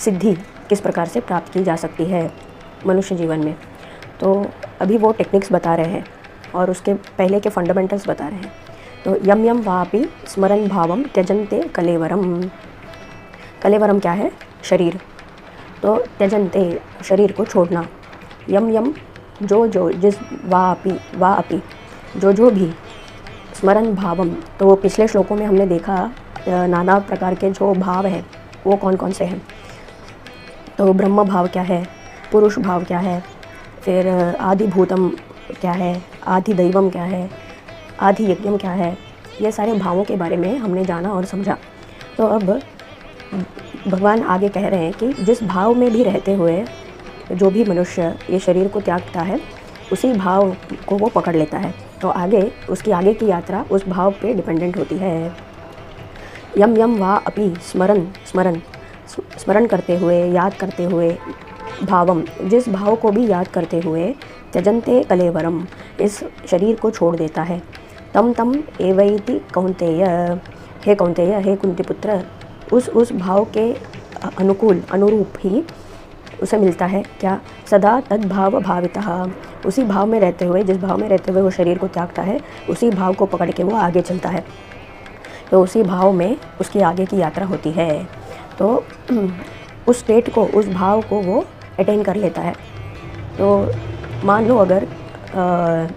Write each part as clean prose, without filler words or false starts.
सिद्धि किस प्रकार से प्राप्त की जा सकती है मनुष्य जीवन में। तो अभी वो टेक्निक्स बता रहे हैं और उसके पहले के फंडामेंटल्स बता रहे हैं। तो यम यम वापि स्मरन भावम त्यजन्ते कलेवरम। कलेवरम क्या है? शरीर। तो त्यजन्ते शरीर को छोड़ना, यम यम जो जो जिस वापि जो भी, स्मरण भावम तो पिछले श्लोकों में हमने देखा नाना प्रकार के जो भाव हैं वो कौन कौन से हैं। तो ब्रह्म भाव क्या है, पुरुष भाव क्या है, फिर आदि भूतम क्या है, आदि दैवम क्या है, आदि यज्ञम क्या है, ये सारे भावों के बारे में हमने जाना और समझा। तो अब भगवान आगे कह रहे हैं कि जिस भाव में भी रहते हुए जो भी मनुष्य ये शरीर को त्यागता है उसी भाव को वो पकड़ लेता है। तो आगे उसकी आगे की यात्रा उस भाव पे डिपेंडेंट होती है। यम यम वा अपि स्मरण करते हुए, याद करते हुए, भावम जिस भाव को भी याद करते हुए, त्यजन्ते कलेवरम इस शरीर को छोड़ देता है। तम तम एवैति कौन्तेय, हे कौन्तेय, हे कुंती पुत्र, उस भाव के अनुरूप ही उसे मिलता है क्या? सदा तद्भाव भावितः, उसी भाव में रहते हुए, जिस भाव में रहते हुए वो शरीर को त्यागता है उसी भाव को पकड़ के वो आगे चलता है। तो उसी भाव में उसकी आगे की यात्रा होती है। तो उस स्टेट को, उस भाव को वो अटेन कर लेता है। तो मान लो अगर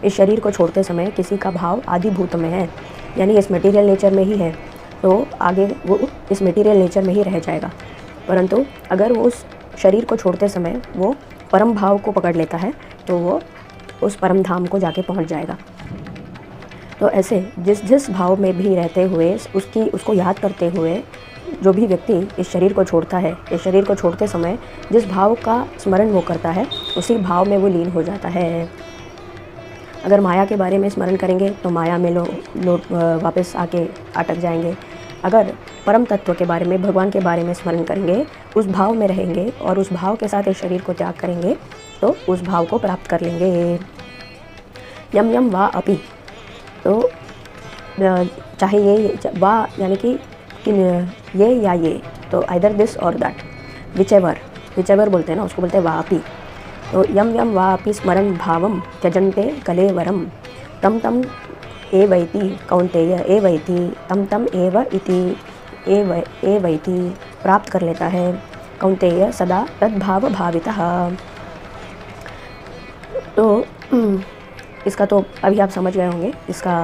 इस शरीर को छोड़ते समय किसी का भाव आदि भूत में है, यानी इस मटेरियल नेचर में ही है, तो आगे वो इस मटेरियल नेचर में ही रह जाएगा। परंतु अगर वो उस शरीर को छोड़ते समय वो परम भाव को पकड़ लेता है तो वो उस परम धाम को जाके पहुंच जाएगा। तो ऐसे जिस भाव में भी रहते हुए उसको याद करते हुए जो भी व्यक्ति इस शरीर को छोड़ता है, इस शरीर को छोड़ते समय जिस भाव का स्मरण वो करता है उसी भाव में वो लीन हो जाता है। अगर माया के बारे में स्मरण करेंगे तो माया में लोग वापस आके अटक जाएंगे। अगर परम तत्व के बारे में, भगवान के बारे में स्मरण करेंगे, उस भाव में रहेंगे और उस भाव के साथ इस शरीर को त्याग करेंगे तो उस भाव को प्राप्त कर लेंगे। यम यम वा अपि, तो चाहे ये वा यानी कि ये या ये, तो आइदर दिस और दैट, विचेवर बोलते हैं ना, उसको बोलते हैं वा अपि। तो यम यम वा अपि स्मरण भावम त्यजन्ते कलेवरम तम तम एवैति कौन्तेय, एवैति तम तम एव इति, एवैति प्राप्त कर लेता है, कौन्तेय सदा तद्भाव भावितः। तो इसका तो अभी आप समझ गए होंगे इसका